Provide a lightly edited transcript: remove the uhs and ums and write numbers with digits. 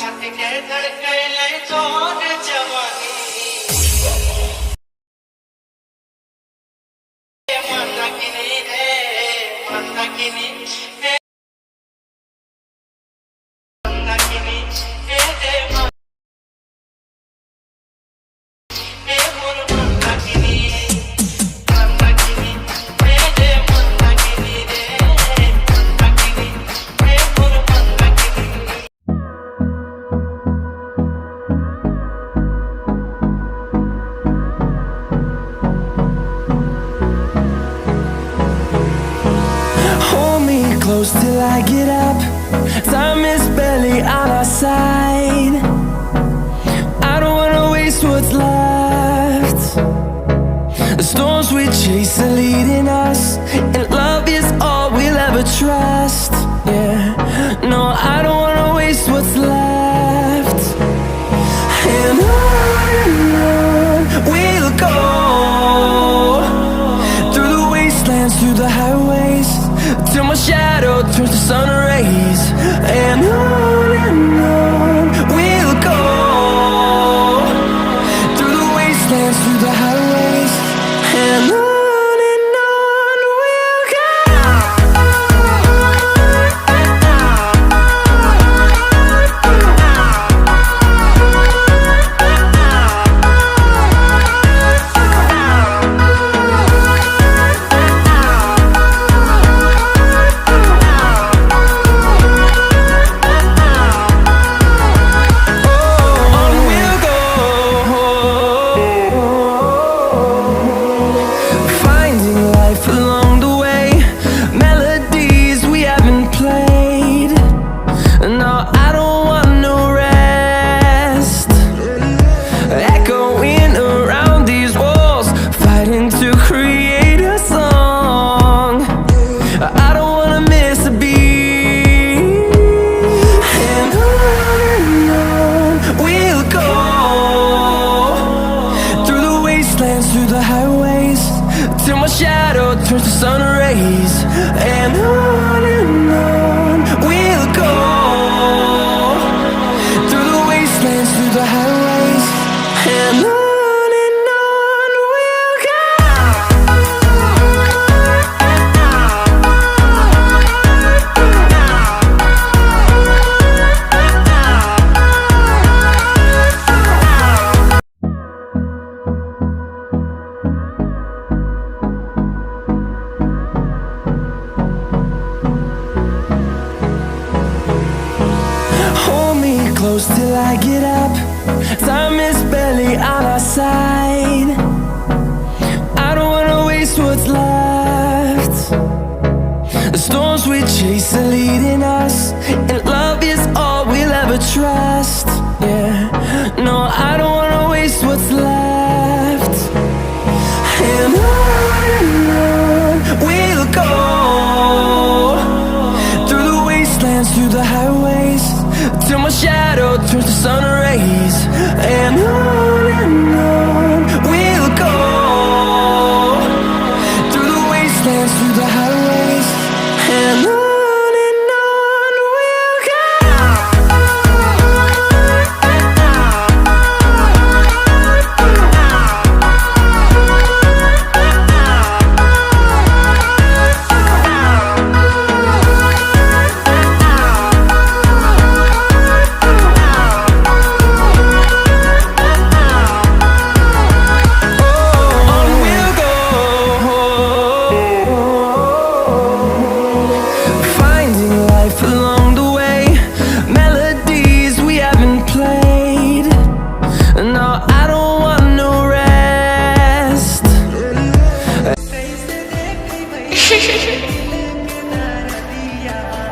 छाती के धड़कैले जोर जवानी मंदाकिनी रे मंदाकिनी हे मंदाकिनी हे दे हे मोर मंदाकिनी मंदाकिनी हे दे मंदाकिनी रे मंदाकिनी हे मोर Mandakini Hold me close till I get up. Time is barely on our side. I don't wanna waste what's left. The storms we chase are leading us, and love is all we'll ever trust. Yeah, no, I don't wanna waste what's left. And on we'll go, through the wastelands, through the highways, till my shadow turns to sun rays. And on we'll go, through the wastelands, through the highways, and on we'll go. On we'll go, finding life along the way, melodies we haven't played. No, I don't want no rest, echoing around these walls, fighting to create a song. I don't wanna miss a beat. And on we'll go, through the wastelands, through the highways, till my shadow turns to sun rays. And on we'll go, through the wastelands, through the highways, and on we'll go. Hold me close till I get up. Time is barely on our side. I don't wanna waste what's left. The storms we chase are leading us, and love is all we'll ever trust. Yeah, no, I don't wanna waste what's left. And on we'll go, through the wastelands, through the highways, till my shadow turns to sun rays. And on